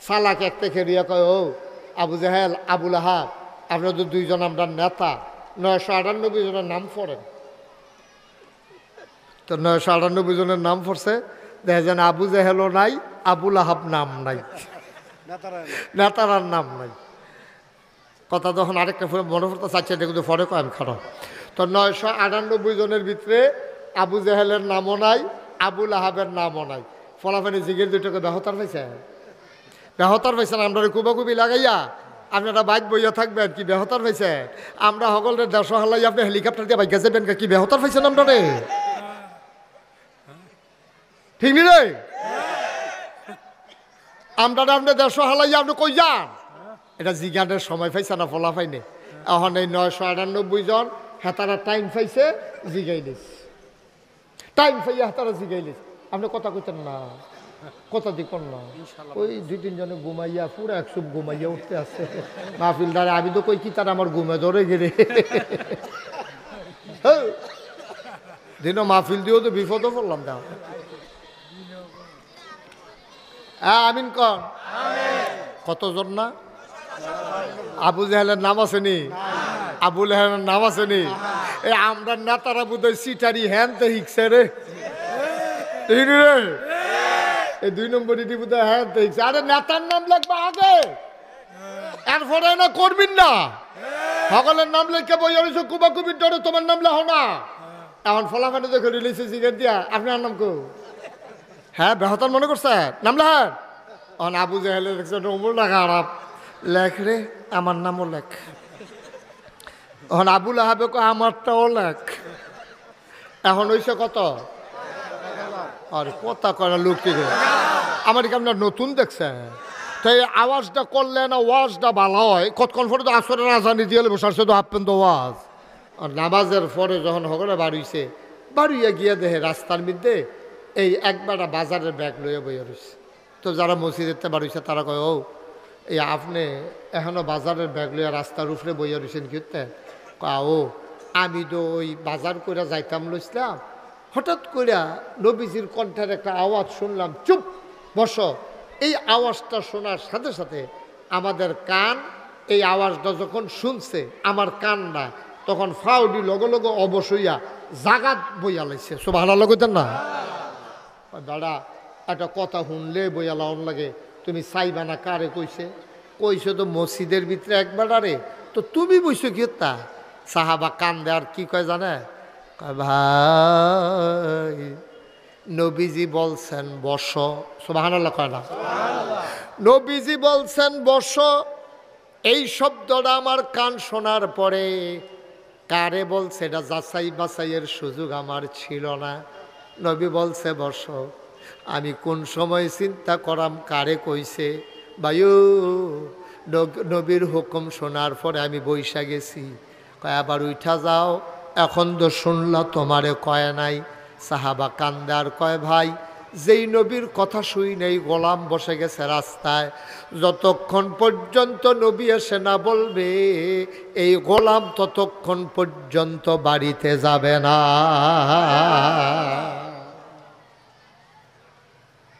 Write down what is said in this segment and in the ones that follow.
সালাক একটা খেরিয়া কয়, ও আবু জাহেল, আবুল আহাব, আপনারা তো দুইজন আমরা নেতা, 998 জনের নাম পড়েন। তো 998 জনের নাম পড়ছে, দেখা যায় আবু জাহেলও নাই, আবুল আহাব নাম নাই, নেতারার নাম নাই। কথা যখন আরেকটা মনে পড়তে চাচ্ছে, এটা কিন্তু পরে কয়, আমি খারাপ। তো 998 জনের ভিতরে আবু জাহেলের নামও নাই, আবুল আহাবের নামও নাই। ফলাফানি জিগের দুইটাকে বেহতার পাইছে, বেহতার পাইছেন। আমরা কুবাকুবি লাগাইয়া আপনারা বাইক বইয়া থাকবেন, কি বেহতার পাইছে। আমরা সকলের 150 হালাই আপনি হেলিকপ্টার দিয়ে বাইকে যাবেন, কি বেহতার পাইছেন আমরা রে, ঠিক নি রে? আমরা আপনি 150 হালাই আপনি কই যান, এটা জিজ্ঞানের সময় পাইছে না, ফলা পাইনি। এখন এই 998 জন হেতারা টাইম পাইছে, জিগাইলিস টাইম পাইয়া হেতারা জিগাইলিস। আপনি কথা কইতেন না, কথা দিকন না, ওই 2-3 জনে ঘুমাইয়া পুরো 100 ঘুমাইয়া উঠতে আসছে মাহফিলদারে। আমি তো কই কি তার আমার ঘুমে ধরে গেলে দিন মাহফিল দিয়েও তো বিপদও পড়লাম। দাও আমিন কন। কতজন না? আবু জাহেলের নাম আসেনি, আবুল আহাবের নাম আসেনি। এই আমরা নেতারা বোধহয় সিটারি হ্যান তো হিকছে রে, রে এই 2 নম্বর ইটি বোধহয় হ্যান তো হিকছে। আরে নেতার নাম লাগবে আগে, এরপরে না করবিন না। সকলের নাম লেখা বই আমি কুবাকুবির ডরে তোমার নাম লেখো না। এখন ফলাফানি দেখে রিলিজে সিগারেট দিয়া আপনার নাম কো, হ্যাঁ বেহতার মনে করছে নাম লেখার। এখন আবু জাহেলের অমুল না খারাপ লেখ রে, আমার নামও লেখ। এখন আবুল আহাবে কো আমারটাও লেখ। এখন হইছে কত? আর কথা কয় লোক কি আমার কি আপনার নতুন দেখছে, তাই আওয়াজটা করলে না ওয়াজটা ভালো হয়। কতক্ষণ পরে তো আসরের আজানি দিয়ে বসারছে তো হাফপেন তো ওয়াজ। আর নামাজের পরে যখন সকলে বাড়িছে, বাড়িয়ে গিয়ে দেখে রাস্তার মধ্যে এই একবারটা বাজারের ব্যাগ লইয়া বইয়া রয়েছে। তো যারা মসজিদেরতে বাড়িছে তারা কয়, ও এই আপনি এখনো বাজারের ব্যাগ লইয়া রাস্তার উপরে বইয়া রয়েছেন কিতে? ও আমি তো ওই বাজার করে যাইতাম লইছিলাম, হঠাৎ করে নবীজির কণ্ঠের একটা আওয়াজ শুনলাম, চুপ বসো। এই আওয়াজটা শোনার সাথে সাথে আমাদের কান এই আওয়াজটা যখন শুনছে, আমার কান না, তখন ফাউডি লগে লগে অবশ্যইয়া জাগাত বইয়া লাইছে। সুবহানাল্লাহ কইতেন না? দাদা একটা কথা শুনলে বইয়া লাউন লাগে, তুমি চাইবা না কারে কইছে? কইছে তো মসজিদের ভিতরে একবার। আরে তো তুমি বইছো কি তা? সাহাবা কান দেওয়ার কি কয় জানে? ভাই নবীজি বলছেন বসো। সুবহানাল্লাহ কয় না? নবীজি বলছেন বসো। এই শব্দটা আমার কান শোনার পরে কারে বলছে এটা যাচাই বাছাইয়ের সুযোগ আমার ছিল না। নবী বলছে বসো। আমি কোন সময় চিন্তা করাম কারে কইছে। ভাইও নবীর হুকুম শোনার পরে আমি বইসা গেছি। কয় আবার উঠা যাও, এখন তো শুনলা তোমারে কয় নাই। সাহাবা কান্দার কয় ভাই যেই নবীর কথা শুই নেই গোলাম বসে গেছে রাস্তায়, যতক্ষণ পর্যন্ত নবী এসে না বলবে এই গোলাম ততক্ষণ পর্যন্ত বাড়িতে যাবে না।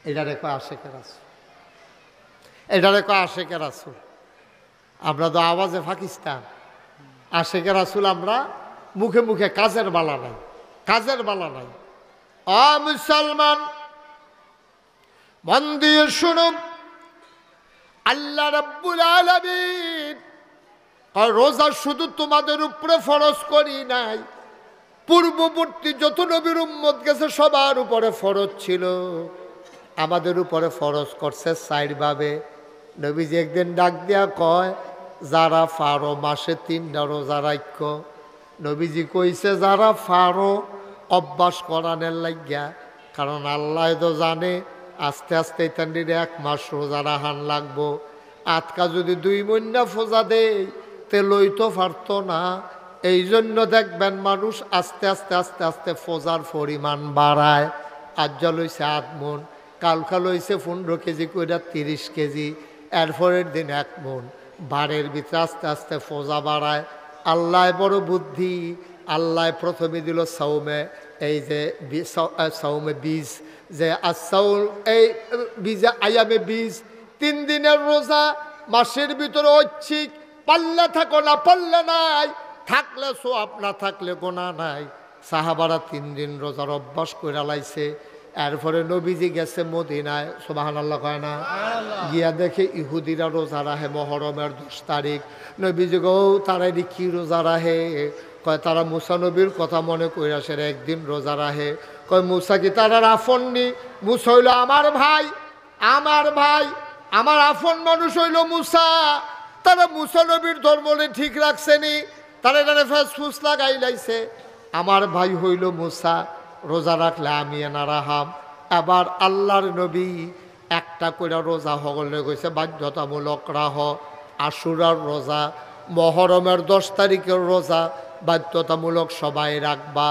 এটারে কয় আশেকের রাসূল, এটারে কয় আশেকের রাসূল। আমরা তো আওয়াজে পাকিস্তান, আশেকের রাসূল আমরা মুখে মুখে, কাজের বালা নাই, কাজের বালা নাই। মুসলমান মন দিয়ে শুনুন, আল্লাহ রাব্বুল আলামিন রোজা শুধু তোমাদের উপরে ফরজ করি নাই, পূর্ববর্তী যত নবীর উম্মত গেছে সবার উপরে ফরজ ছিল, আমাদের উপরে ফরজ করছে 4 ভাবে। নবীজি একদিন ডাক দিয়া কয় যারা ফারো মাসে 3টা রোজা রাখ। নবীজি কইছে যারা ফারো অভ্যাস করানোর লাগিয়া, কারণ আল্লাহ তো জানে আস্তে আস্তে তান্ডির 1 মাস রোজা রাহান লাগবো। আজকা যদি 2 মহিনা ফোজা দেয় তে লইতে পারতো না। এই জন্য দেখবেন মানুষ আস্তে আস্তে আস্তে আস্তে ফোজার পরিমাণ বাড়ায়। আজ লইছে 8 মণ, কালকা লইছে 15 কেজি কইরা 30 কেজি, এরপরের দিন 1 মণ। বাড়ের ভিতরে আস্তে আস্তে ফোজা বাড়ায়। আল্লাহ বড় বুদ্ধি, আল্লাহ প্রথমে দিল সাউমে, এই যে সাউমে বীজ, যে আসাউল এই বীজে আয়ামে বীজ, 3 দিনের রোজা মাসের ভিতরে ঐচ্ছিক, পাল্লা থাকো না পাল্লা নাই, থাকলে সোয়াব না থাকলে গোনা নাই। সাহাবারা 3 দিন রোজার অভ্যাস করে লাইছে। এরপরে নবীজি গেছে মদিনায়, সুবহানাল্লাহ কয় না? গিয়া দেখে ইহুদিরা রোজা রাহে মহরমের 10 তারিখ। নবীজি গো তারা কি রোজা রাহে? কয় তারা মুসা নবীর কথা মনে কইরা সে একদিন রোজা রাহে। কয় মুসা কি তারার আফননি? মুসা হইল আমার ভাই, আমার ভাই, আমার আফন মানুষ হইল মুসা। তারা মুসা নবীর ধর্মলে ঠিক রাখছেনি, তারা এখানে ফুস লাগাই লাইছে। আমার ভাই হইল মুসা, রোজা রাখলে আমি এনা রাহাম। আবার আল্লাহর নবী একটা করে রোজা হগলে গেছে বাধ্যতামূলক রাহ। আশুরার রোজা, মহরমের 10 তারিখের রোজা বাধ্যতামূলক সবাই রাখবা।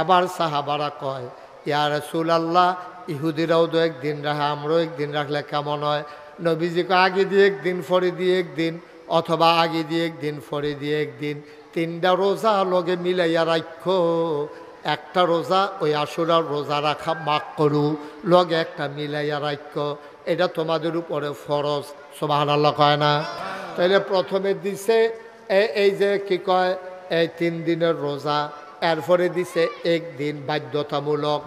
এবার সাহাবারা কয় ইয়া রাসূলুল্লাহ, ইহুদিরাও তো একদিন রাখে, আমরাও একদিন রাখলে কেমন হয়? নবীজিকে আগে দিয়ে একদিন, পরে দিয়ে একদিন, অথবা আগে দিয়ে একদিন, পরে দিয়ে একদিন, 3টা রোজা লগে মিলাইয়া রাখো। একটা রোজা ওই আশুরার রোজা রাখা মাক করু, লগে একটা মিলাইয়া রাখো, এটা তোমাদের উপরে ফরজ। সুবহানাল্লাহ কয় না? তাইলে প্রথমে দিছে এই যে কি কয় এই 3 দিনের রোজা, এরপরে দিছে একদিন বাধ্যতামূলক।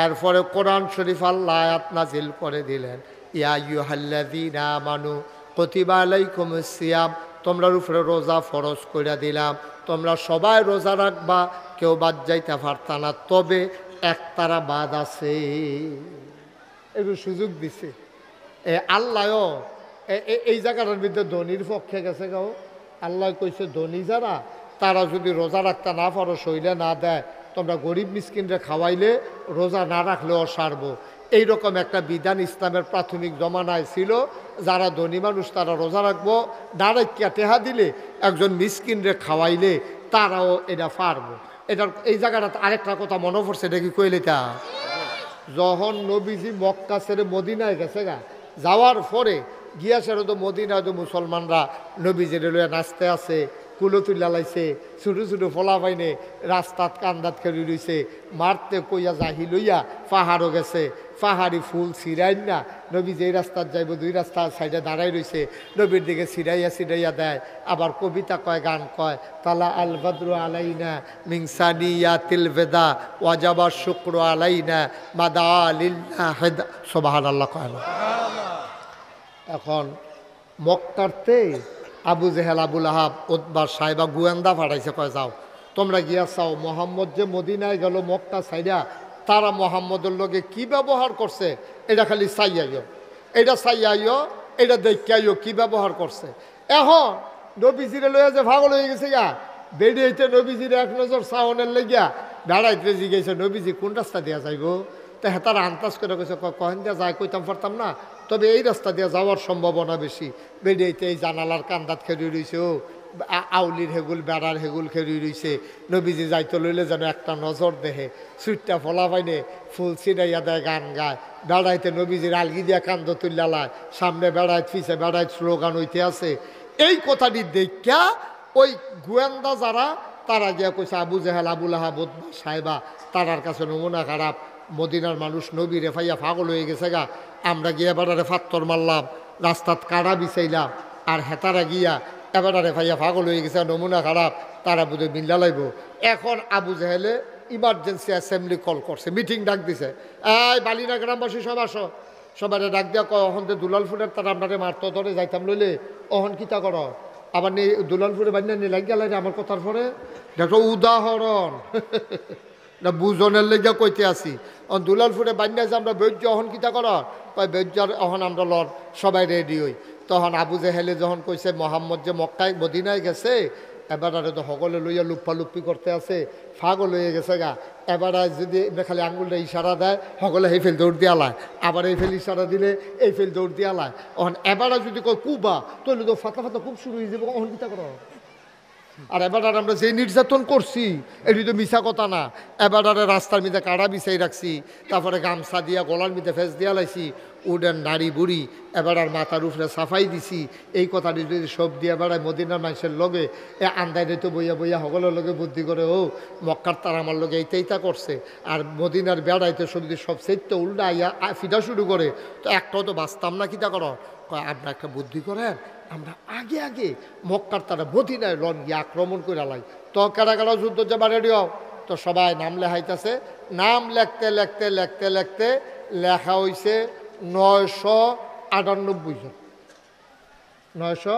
এরপরে কোরআন শরীফ আল্লাহ আয়াত নাজিল করে দিলেন, ইয়া আইয়ুহাল্লাযীনা আমানু কুতিবা আলাইকুমুস সিয়াম, তোমরার উপরে রোজা ফরজ করে দিলাম, তোমরা সবাই রোজা রাখবা, কেউ বাদ যাইতে পারতা না, তবে একতারা বাদ আছে। একটু সুযোগ দিছে আল্লাহও। এই জায়গাটার ভিতরে ধনীর পক্ষে গেছে গাও। আল্লাহ কইছে ধনী যারা তারা যদি রোজা রাখতে না পারো, শরীরে না দেয়, তোমরা গরিব মিসকিনরে খাওয়াইলে রোজা না রাখলেও সারবো। এইরকম একটা বিধান ইসলামের প্রাথমিক জমানায় ছিল। যারা ধনী মানুষ তারা রোজা রাখবো, ডাইরেক্ট টেহা দিলে একজন মিসকিনরে খাওয়াইলে তারাও এটা পারবো। এটার এই জায়গাটা আরেকটা কথা মনে পড়ছে, এটা কি কইলে তা যখন নবীজি মক্কা ছেড়ে মদিনায় গেছে গা, যাওয়ার পরে গিয়া সেরে তো মদিনায় তো মুসলমানরা নবীজির লইয়া নাচতে আছে, কুলো তুল্লা লাইছে, ছোটো ছোটো ফলা পাইনে রাস্তাত কান্দাত খেলি রইছে, মারতে কইয়া জাহি লইয়া পাহাড়ও গেছে, পাহাড়ি ফুল ছিড়াই না। নবী যেই রাস্তাত যাইব 2 রাস্তার সাইডে দাঁড়াই রইছে, নবীর দিকে ছিড়াইয়া ছিড়াইয়া দেয়। আবার কবিতা কয়, গান কয়, তালা আল বদরু আলাইনা মিন সানিয়াতিল বেদা ওয়াজাবা শুকরু আলাইনা মাদা লিল্লাহ হেদা। সুবহানাল্লাহ কয় না? এখন মক্কারতে আবু জেহেল, আবুল আহাব, উতবা, সাইবা গোয়েন্দা পাঠাইছে, কয় যাও তোমরা গিয়া চাও মোহাম্মদ যে মদিনায় গেল মক্কা সাইডা, তারা মোহাম্মদের লগে কি ব্যবহার করছে এটা খালি চাইয়াইও, এটা চাইয়াইও, এটা দেখাইও কি ব্যবহার করছে। এখন নবীজিরে লইয়া যে ভাগল হয়ে গেছে গা, বেরিয়েছে নবীজির এক নজর সাউনের লেগিয়া বেড়াইতে জিগেছে নবীজি কোন রাস্তা দিয়া যাইব। তা তারা আন্দাজ করে গেছে, কহেন দিয়া যায় কইতাম পারতাম না, তবে এই রাস্তা দিয়ে যাওয়ার সম্ভাবনা বেশি। বেরিয়েতে এই জানালার কান্দাত খেলি রইছে, ও আউলির হেগুল, বেড়ার হেগুল খেলি রইছে। নবীজি যাইতে লইলে যেন একটা নজর দেহে, সুইটটা ফলা পাইনে ফুল ছিড়াইয়া দেয়, গান গায়। বেড়াইতে নবীজির আলগি দিয়া কান্দ তুল্লা লায়, সামনে বেড়াইত পিছে বেড়াইত স্লোগান হইতে আছে। এই কথাটি দেখা ওই গোয়েন্দা যারা তারা গিয়া কইছে আবু জেহেল, আবুল আহাব, উতবা, সাইবা, তারার কাছে নমুনা খারাপ, মদিনার মানুষ নবীরে ফাইয়া পাগল হয়ে গেছে গা, আমরা গিয়া বেড়ারে ফাত্তর মারলাম, রাস্তাত কাড়া বিছাইলাম, আর হেতারা গিয়া এবারে ভাইয়া পাগল হয়ে গেছে, নমুনা খারাপ, তারা বোধহয় মিল্লা লাগব। এখন আবু জেহেলে ইমার্জেন্সি অ্যাসেম্বলি কল করছে, মিটিং ডাক দিছে, এই বালিনা গ্রামবাসী সব আসো। সবাই ডাক দিয়া কয়, অহনতে দুলালপুরের তারা আপনারে মারতো ধরে যাইতাম লইলে, অহন কিতা কর, আবার নি দুলালপুরে বান্যা নি লাগিয়া লাগে আমার কথার পরে। দেখো উদাহরণ না বুঝনের লেগে কইতে আসি, দুলালপুরে বান্যা যে আমরা বৈর্য অহন কিতা কর, কয় বৈর্যর অহন আমরা লড়, সবাই রেডি হই। তখন আবু জেহেলে যখন কইছে মোহাম্মদ যে মক্কায় মদিনায় গেছে, এবার আর তো সকলে লইয়া লুপ্পি করতে আছে, ফাগল হয়ে গেছে গা। এবার যদি খালি আঙুলটা ইশারা দেয়, সকলে এই ফেল দৌড় দিয়া লায়, আবার এই ফেল ইশারা দিলে এই ফেল দৌড় দিয়া লায়। তখন এবার যদি কয় কুবা, তাহলে তো ফাতা ফাতা খুব শুরু হয়ে যাবে, অহন কিতা করো। আর এবার আর আমরা যে নির্যাতন করছি এটি তো মিছা কথা না। এবার আর রাস্তার মধ্যে কাড়া বিছাই রাখছি, তারপরে গামছা দিয়া গলার মধ্যে ফেস দিয়া লাইছি, উডেন নারী বুড়ি এবার আর মাথার উপরে সাফাই দিছি। এই কথাটি যদি সব দিয়া বেড়ায় মদিনার মানুষের লগে, এ আন্দাইনে তো বইয়া বইয়া সকলের লগে বুদ্ধি করে, ও মক্কার তার আমার লগে এইটা করছে। আর মদিনার বেড়াইতে সব সেট উল্টা আইয়া ফিটা শুরু করে, তো একটাও তো বাঁচতাম না, কিতা করো। কয় আমরা একটা বুদ্ধি করেন, আমরা আগে আগে মক্কার তারা মদিনায় লন গিয়ে আক্রমণ করে লাই। তো কারা কারা যুদ্ধ যাবা রেডি হও। তো সবাই নাম লেখাইতেছে। নাম লেখতে লেখতে লেখতে লেখতে লেখা হয়েছে 998 জন। 900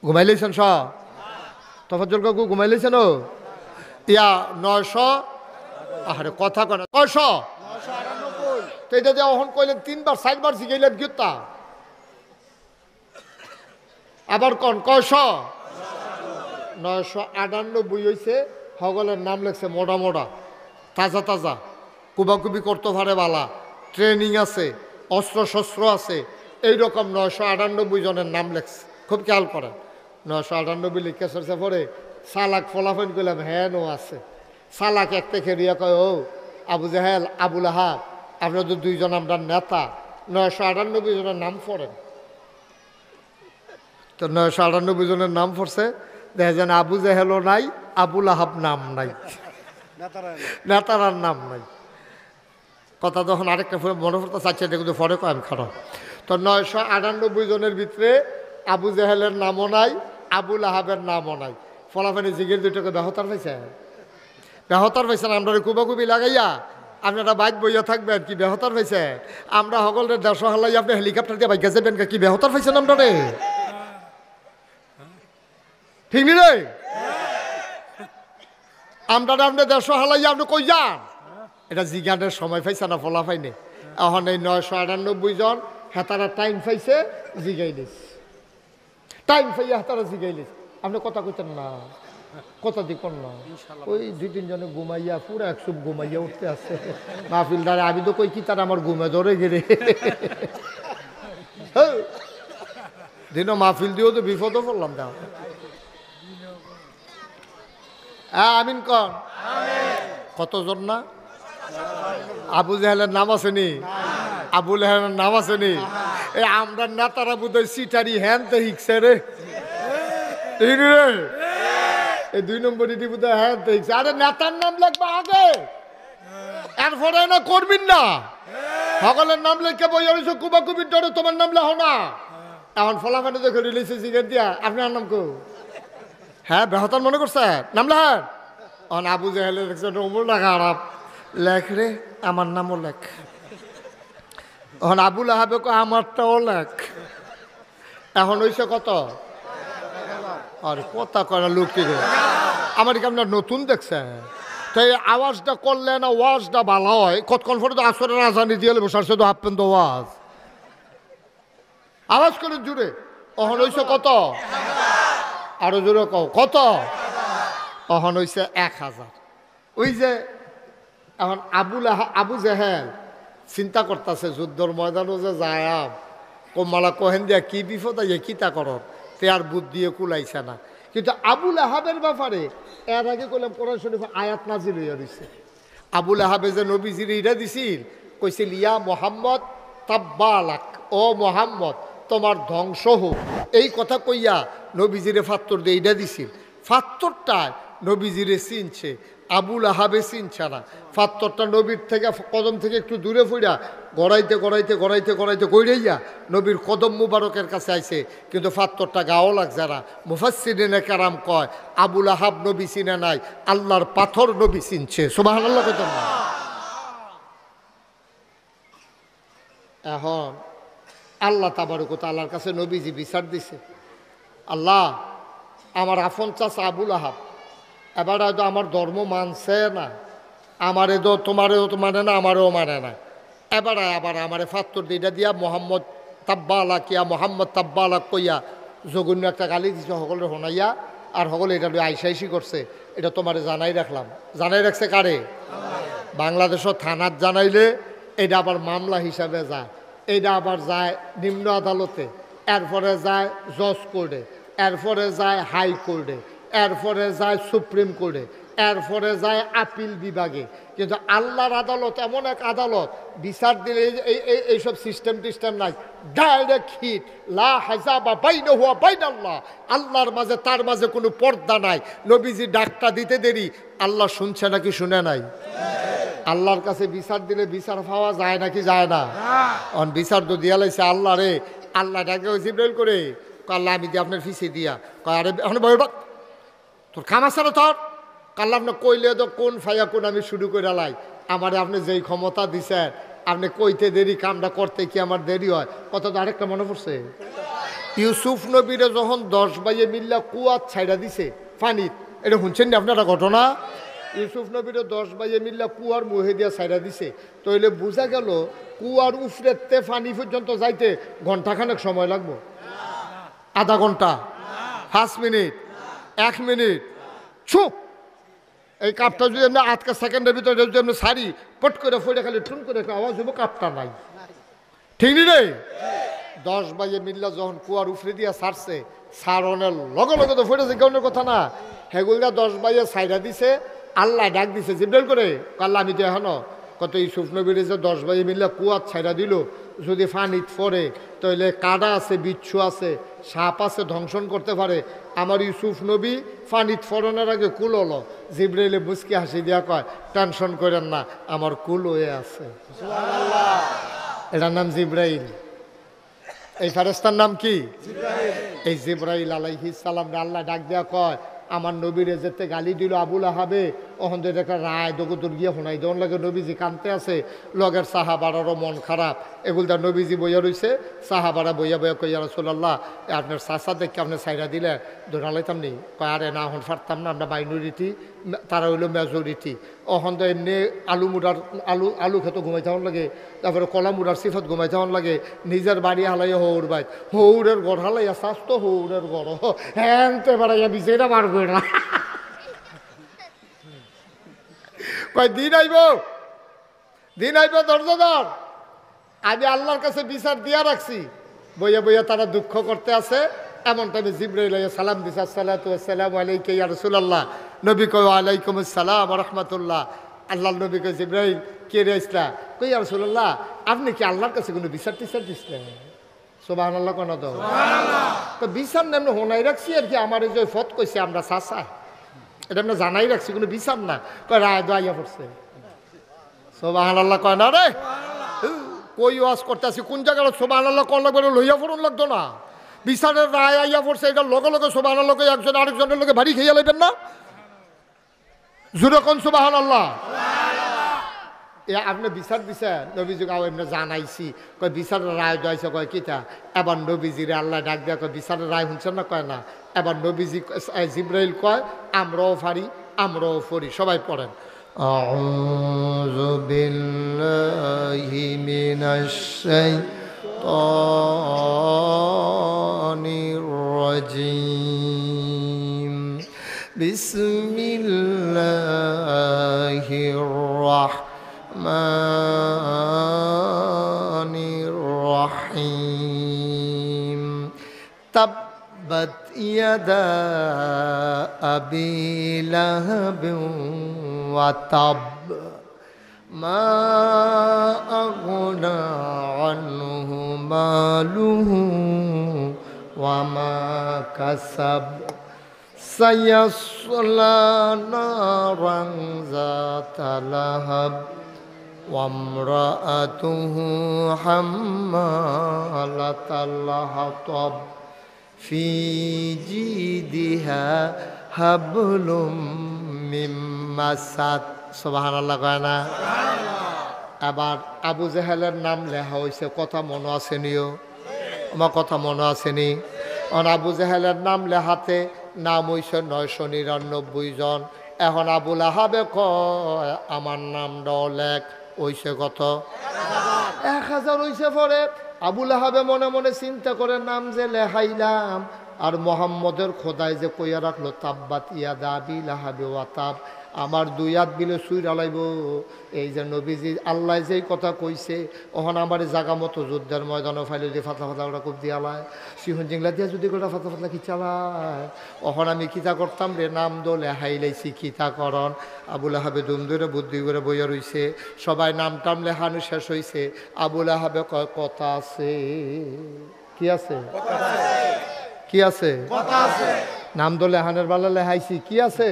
ঘুমাইলেছেন সব? তফাজ্জল কাকু ঘুমাইলেছেন? ও ইয়া 900 আরে কথা কয় না 900 তো এটা যে অহন কইলেন 3বার 4বার জিগাইলেন গীতা আবার কোন কয়শো 998 হয়েছে। হগলের নাম লেখছে মোটা মোটা তাজা তাজা কুবাকুবি করতে পারে বালা ট্রেনিং আছে অস্ত্র শস্ত্র আছে এইরকম 998 জনের নাম লেখছে। খুব খেয়াল করেন 998 লিখে সরছে পরে সালাক ফলাফল করলাম হ্যাঁ নো আছে। সালাক এক থেকে রিয়া কয় ও আবু জাহেল আবুল আহাব আপনাদের দুইজন আমরা নেতা 998 জনের নাম পড়েন। তো 998 জনের নাম পড়ছে। দেখা যায় আবু জাহেলও নাই আবুল আহাব নাম নাই নেতারার নাম নাই। কথা যখন আরেকটা মনে পড়তে চাচ্ছে এটা কিন্তু পরে কয় আমি খারাপ। তো 998 জনের ভিতরে আবু জাহেলের নামও নাই আবুল আহাবের নামও নাই। ফলাফানি জিগের দুটোকে বেহতার পাইছে বেহতার পাইছেন। আমরা কুবাকুবি লাগাইয়া আপনারা বাইক বইয়া থাকবেন কি বেহতার পাইছে। আমরা সকলের 150 হালাই আপনি হেলিকপ্টার দিয়ে বাইক যাবেন কি বেহতার পাইছেন আমরা রে ঠিক নি রে? আমরা আপনি 150 হালাই আপনি কই যান এটা জিজ্ঞানের সময় পাইছে না ফলা পাইনি। এখন এই 998 জন হেতারা টাইম পাইছে জিগাইলিস টাইম পাইয়া হেতারা জিগাইলিস। আপনি কথা কইতেন না কথা দিকন না ওই 2-3 জনে ঘুমাইয়া পুরো 100 ঘুমাইয়া উঠতে আছে মাহফিলদারে। আমি তো কই কি তার আমার ঘুমে ধরে গেলে দিনও মাহফিল দিয়েও তো বিপদও পড়লাম দাও। আমিন কন কতজন না? আবু জাহেলের নাম আসেনি আবু লাহাবের নাম আসেনি। এই আমরা নেতারা বোধহয় সিটারি হ্যান তো হিকছে রে এই 2 নম্বর ইটি বোধহয় হ্যান তো হিকছে। আরে নেতার নাম লিখবা আগে এরপরে না করবেন না সকলের নাম লিখে বই হয়েছে কুবাকুবির ডরে তোমার নাম লেখো না। এখন ফলাফানে দেখে রিলিজে জিজ্ঞেস দিয়া আপনার নাম কো হ্যাঁ বেহতার মনে করছে নাম লেখার। এখন আবু জাহেলের দেখছে ওমর লেখা আরাপ লেখ রে আমার নামও লেখ। এখন আবুল আহাবে আমারটাও লেখ। এখন হইছে কত আরে কথা করা লোক কি আমার কি আপনার নতুন দেখছে তাই আওয়াজটা করলে না ওয়াজটা ভালো হয়। কতক্ষণ পরে তো আসরের আজানি দিয়ে বসার তো হাফপেন তো আওয়াজ করে জুড়ে। এখন হইছে কত আরো জোরে কত এখন হইছে 1000। ওই যে এখন আবু জাহেল চিন্তা করতেছে যুদ্ধর ময়দানও যে যায় কমালা কহেন দিয়া কি বিপদ আইয়ে কিতা কর তে আর বুদ্ধিও কুলাইছে না। কিন্তু আবুল আহাবের ব্যাপারে এর আগে কইলাম কোরআন শরীফে আয়াত নাজিল হইয়া দিছে। আবুল আহাবে যে নবীজির ইরা দিছিল কইছিল ইয়া মোহাম্মদ তাব্বালাক ও মোহাম্মদ তোমার ধ্বংস হোক এই কথা কইয়া নবীজিরে ফাত্তর দিয়ে ইটা দিছিল। ফাত্তরটায় নবীজিরে চিনছে আবুল আহাবে চিনছে না। ফাত্তরটা নবীর থেকে কদম থেকে একটু দূরে ফুইরা গড়াইতে গড়াইতে গড়াইতে গড়াইতে গড়াইয়া নবীর কদম মুবারকের কাছে আইছে। কিন্তু ফাত্তরটা গাও লাগছে না। মুফাসসিরিনে কেরাম কয় আবুল আহাব নবী চিনে নাই আল্লাহর পাথর নবী চিনছে। সুবহানাল্লাহ কইতেন না। এখন আল্লাহ তাবারক ওয়া তাআলার কাছে নবীজি বিচার দিছে আল্লাহ আমার আফন চাচা আবুল আহাব এবার হয়তো আমার ধর্ম মানছে না আমারে তো তোমারেও তো মানে না আমারও মানে না। আবার আমারে ফাত্তর দিটা দিয়া মোহাম্মদ তাব্বালা কিয়া মোহাম্মদ তাব্বালা কইয়া জঘন্য একটা গালি দিছে সকলের শোনাইয়া আর সকলে এটা আইসাইসি করছে। এটা তোমারে জানাই রাখলাম। জানাই রাখছে কারে? বাংলাদেশের থানাত জানাইলে এটা আবার মামলা হিসাবে যায়। এইটা আবার যায় নিম্ন আদালতে এরপরে যায় জজ কোর্টে এরপরে যায় হাইকোর্টে এরপরে যায় সুপ্রিম কোর্টে এরপরে যায় আপিল বিভাগে। কিন্তু আল্লাহর আদালত এমন এক আদালত বিচার দিলে এইসব সিস্টেম টিস্টেম নাই। ডাইরেক্ট হিট লা হাজাবা বাইনাহু ওয়া বাইনাল্লাহ আল্লাহর মাঝে তার মাঝে কোনো পর্দা নাই। নবীজি ডাকটা দিতে দেরি আল্লাহ শুনছে নাকি শুনে নাই? আল্লাহর কাছে বিচার দিলে বিচার পাওয়া যায় নাকি যায় না? অন বিচার তো দিয়া লাইছে আল্লাহ রে। আল্লাহ ডাকে জিব্রাইল করে, আল্লাহ আমি দিয়ে আপনার ফিসে দিয়া, আরে এখন বলবাক তোর খাম আছে না তোর? কাল্লা আপনি কইলে তো কোন ফাইয়া কোন আমি শুরু করে লাই, আমারে আপনি যেই ক্ষমতা দিছেন, আপনি কইতে দেরি কামটা করতে কি আমার দেরি হয়? কত আরেকটা মনে পড়ছে, ইউসুফ নবীরে যখন 10 ভাইয়ে মিল্লা কুয়াত ছাইড়া দিছে পানিত, এটা শুনছেন না আপনারা ঘটনা? ইউসুফ নবীরে 10 ভাইয়ে মিল্লা কুয়ার মুহে দিয়া ছাইড়া দিছে, তাইলে বোঝা গেল কুয়ার উফরেতে পানি পর্যন্ত যাইতে ঘন্টাখানেক সময় লাগবো? আধা ঘন্টা, 5 মিনিট, 1 মিনিট। চুপ, এই কাপটা যদি আমরা আধকা সেকেন্ডের ভিতরে যদি আমরা সারি পট করে ফোড়ে খালি টুন করে একটা আওয়াজ হবো, কাপটা নাই। ঠিক নি? 10 ভাইয়ে মিল্লা যখন কুয়ার উফরে দিয়া ছাড়ছে, সারনের লগে লগে তো ফোটেছে কেউনের কথা না, হেগুলটা 10 ভাইয়ে ছাইড়া দিছে। আল্লাহ ডাক দিছে জিব্রাইল করে, আল্লাহ আমি তো এখনো কত ইউসুফ নবীরে যে 10 ভাইয়ে মিল্লা কুয়াত ছাইড়া দিল, যদি ফানিত পড়ে তাহলে কাদা আছে, বিচ্ছু আছে, সাপ আছে, ধ্বংসন করতে পারে। আমার ইউসুফ নবী ফানিত ফড়নের আগে কুল হলো। জিব্রাইলে মুচকি হাসি দিয়া কয়, টেনশন করেন না, আমার কুল হয়ে আছে। এটার নাম জিব্রাইল। এই ফেরেশতার নাম কি? এই জিব্রাইল আলাইহিস সালাম আল্লাহ ডাক দিয়া কয়, আমার নবীরে যেতে গালি দিল আবুল আহাবে, ওখান থেকে একটা রায় দগুদুর গিয়ে শোনাই দেওয়ার লাগে। নবীজি কানতে আছে, লগের সাহাবারারও মন খারাপ। এগুলটা নবীজি বইয়া রইছে, সাহাবারা বইয়া বইয়া কইয়া রাসূলুল্লাহ আপনার চাচা দেখে আপনি সাইরা দিলে দৌড়ালাইতাম নি? কয় আরে না, এখন পারতাম না, আমরা মাইনরিটি, তারা হইলো মেজরিটি। ওখান তো এমনি আলু খেত ঘুমাই থাকুন লাগে, তারপরে কলা মুড়ার সিফত ঘুমাই থাকুন লাগে, নিজের বাড়ি হালাইয়া হৌর বাইত, হৌরের গড় হালাইয়া স্বাস্থ্য হৌরের গড় হ্যাঁ বাড়াইয়া বিজয়টা মারবে না। কয় দিন আইব, দিন আইব, দরজাদার আমি আল্লাহর কাছে বিচার দিয়া রাখছি। বইয়া বইয়া তারা দুঃখ করতে আছে। এমন টাইমে জিব্রাইল সালাম দিছে, আসসালাতু ওয়াসসালামু আলাইকা ইয়া রাসূলুল্লাহ। নবী কয় ওয়ালাইকুম আসসালাম ওয়া রাহমাতুল্লাহ। আল্লাহর নবী কয় জিব্রাইল কে রে ইসলা? কই ইয়া রাসূলুল্লাহ আপনি কি আল্লাহর কাছে কোনো বিচার টিচার দিছিলেন? সুবহানাল্লাহ কোন তো সুবহানাল্লাহ। তো বিচার নেমনে হোনাই রাখছি আর কি, আমার এই যে ফত কইছে আমরা চাচা, এটা আমরা জানাই রাখছি, কোনো বিচার না। কয় রায় দোয়া পড়ছে। সুবহানাল্লাহ কয় না রে, কই ওয়াজ করতে আসি কোন জায়গায় সুবহানাল্লাহ কোন লাগবে, লইয়া পড়ুন লাগতো না। বিচারের রায় আইয়া পড়ছে, এটা লগে লগে সুবহানাল্লাহ কই একজন আরেকজনের লগে ভারী খেয়ে লাইবেন না। জুরে কোন সুবহানাল্লাহ। আপনি বিচার দিছে নবীজি এমনি জানাইছি, কয় বিচারের রায় দোয়াইছে, কয় কিতা? এবার নবীজিরে আল্লাহ ডাক দেয়া কয় বিচারের রায় শুনছেন না? কয় না। এবার নবীজি জিব্রাইল কয় আমরাও পারি, আমরাও পড়ি, সবাই পড়েন। আউযু বিল্লাহি মিনাশ শাইতানির রাজীম। বিসমিল্লাহির রাহমানির রাহিম। তাব্বাত ইয়াদা আবি লাহাব ওয়া তাব মা আগনা আনহু মালুহু ওয়া মা কাসাব সায়াসলা নারান যাতা লাহাব ওয়া ইমরাআতুহু হাম্মালাতাল হাতাব ফি জিদিহা হাবলুম মিন মাসাদ। সুবহানাল্লাহ কয় না? আবার আবু জেহেলের নাম লেখা হয়েছে, কথা মনে আসেনিও? আমার কথা মনে আসেনি? আবু জেহেলের নাম লেখাতে নাম হয়েছে 999 জন। এখন আবুল আহাবে কয় আমার নামটাও লেখ, হইছে কত? 1000 হইছে। পরে আবুল আহাবে মনে মনে চিন্তা করে, নাম যে লেখাইলাম আর মোহাম্মদের খোদায় যে কইয়া রাখলো তাব্বাত ইয়াদা আবি লাহাব ওয়া তাব, আমার 2 হাত বিলে সুইরা লাইব। এই যে নবীজি আল্লাহ যেই কথা কইছে, ওখান আমার জাগা মতো যুদ্ধের ময়দানে ফাইলে দিয়ে ফাতলা ফাতলা ওটা খুব দিয়ালায়, সিহন জিংলা দিয়া যদি গোটা ফাতলা ফাতলা খিচালায়, ওখান আমি কিতা করতাম রে? নাম দোলে হাইলাইছি কিতা করন। আবুল আহাবে দুম ধরে বুদ্ধি করে বইয়া রইছে। সবাই নাম টাম লেখানো শেষ হয়েছে। আবুল আহাবে কয় কথা আছে। কি আছে? কি আছে? নাম দোলে হানের বালা লেহাইছি, কি আছে?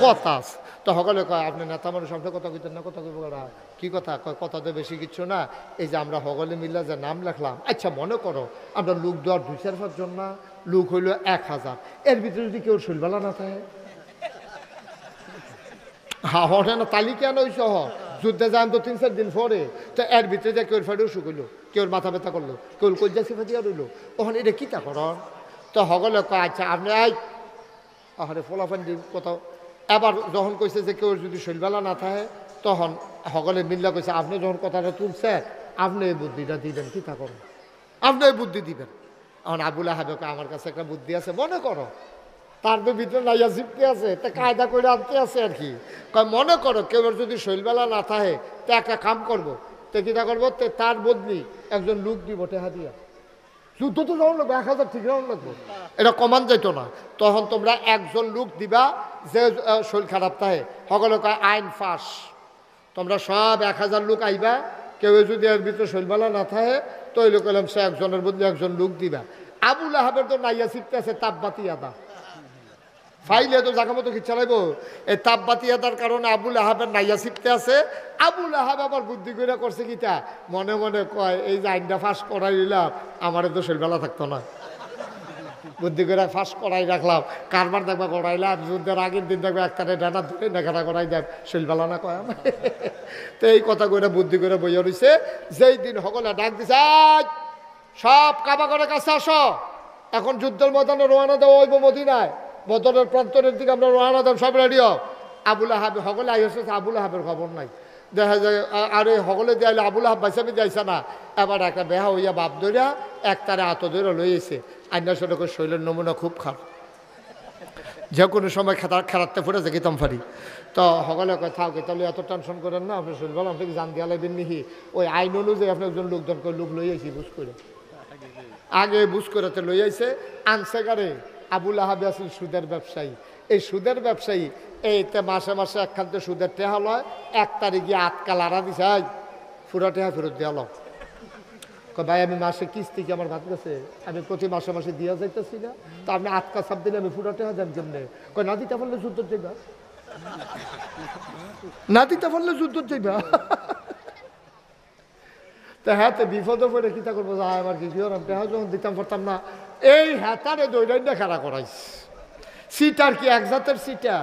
কথা আছে। তো তো সকলে কয় আপনি নেতা মানুষ আপনি কথা কইতেন না, কথা কইব না, কি কথা কয় কথাতে বেশি কিছু না, এই যে আমরা সকলে মিলে যে নাম লেখলাম, আচ্ছা মনে করো আমরা লোক দেওয়ার 2-4 জন না, লোক হইল 1000, এর ভিতরে যদি কেউ শৈলবেলা না থাকে, হ্যাঁ হঠাৎ না তালিকা নই সহ যুদ্ধে যান তো 3-4 দিন পরে, তো এর ভিতরে যে কেউ ফাড়েও শুকইলো, কেউ মাথা ব্যথা করলো, কেউ কজ্জা সিফা দিয়া রইলো, ওখানে এটা কী তা করেন? তো সকলে কয় আচ্ছা আপনি আরে ফোলাফান দি কোথাও। এবার যখন কইছে যে কেউ যদি শৈলবেলা না থাকে, তখন সকলে মিল্লা কইছে আপনি যখন কথাটা তুলছে আপনি এই বুদ্ধিটা দিবেন, কী তা করেন, আপনি এই বুদ্ধি দিবেন। এখন আবুল আহাবে আমার কাছে একটা বুদ্ধি আছে, মনে করো তার তো ভিতরে নাইয়া জিপতে আছে, তা কায়দা করে আনতে আছে আর কি। মনে করো কেউ যদি শৈলবেলা না থাকে, তো একটা কাম করবো, তো কীটা করবো, তো তার বদলি একজন লোক দিব টেহা দিয়া, যুদ্ধ তো যখন লাগবে 1000 ঠিক রাউন্ড লাগবো, এটা কমান যেত না। তখন তোমরা একজন লোক দিবা যে শরীর খারাপ থাকে, সকলে কয় আইন ফাঁস, তোমরা সব 1000 লোক আইবা, কেউ যদি এর ভিতরে শৈলবেলা না থাকে তো ওই লোক এলাম সে একজনের বদলে একজন লোক দিবা। আবুল আহাবের তো নাইয়া শিখতে আছে তাপবাতি আদা, ফাইলে তো জায়গা মতো কি চালাইবো, এই তাপবাতি আদার কারণে আবুল আহাবের নাইয়া শিখতে আছে। আবুল আহাব আবার বুদ্ধি করে করছে কিটা, মনে মনে কয় এই যে আইনটা ফাঁস করাই দিলাম আমার তো শৈলবেলা থাকতো না, বুদ্ধি করে ফাঁস করাই রাখলাম, কারবার দেখবা করাইলাম, যুদ্ধের আগের দিন দেখবে একটারে ডানা ধরে নেখাটা করাই দেয়, শৈলবেলা না কয়। তো এই কথা করে বুদ্ধি করে বইয়া রয়েছে। যেই দিন সকলে ডাক দিছে সব কাবা করে কাছে আসো, এখন যুদ্ধের ময়দানে রোয়ানা দেওয়া হইব মদিনায়, বদরের প্রান্তরের দিকে আমরা রোয়ানা দেব, সব রেডিও। আবুল আহাব সকলে আইসে, আবুল আহাবের খবর নাই, দেখা যায় আর এই সকলে দিয়াইলে আবুল আহাব বাইসামি যাইছে না, এবার একটা বেহা হইয়া বাপ ধরিয়া এক তারে আত ধরে লইয়েছে। আইনা সড়কে শৈলের নমুনা খুব খারাপ, যে কোনো সময় খেলাতে পড়ে যে কিতাম ফারি। তো সকলে কয় থাকে তাহলে এত টেনশন করেন না, আপনি শৈল বলেন আপনি জান দিয়া লাগবেন নিহি, ওই আইন অনুযায়ী আপনি একজন লোকজন করে লোক লই আইছি বুঝ করে, আগে বুঝ করে তো লই আইছে আনছে গারে। আবুল আহাব আসল সুদের ব্যবসায়ী, এই সুদের ব্যবসায়ী এইতে মাসে মাসে একখানতে সুদের টেহা লয়, 1 তারিখ গিয়ে আটকা লাড়া দিছে পুরা টেহা ফেরত দিয়া লো। ভাই আমি মাসে কিস্তি কি আমার ভাত গেছে, আমি প্রতি মাসে মাসে দিয়া যাইতেছি না, তো আপনি আটকা সাপ দিলে আমি পুরা টেহা দেন কেমনে? কয় না দিতে পারলে যুদ্ধ যাইবা, না দিতে পারলে যুদ্ধ যাইবা। তো হ্যাঁ তো বিপদে পড়ে কিতা করবো, আমার কি টেহা যখন দিতাম পারতাম না, এই হ্যাঁ তারে দৈরাইন্ডা খেলা করাইস, সিটার কি এক জাতের সিটা।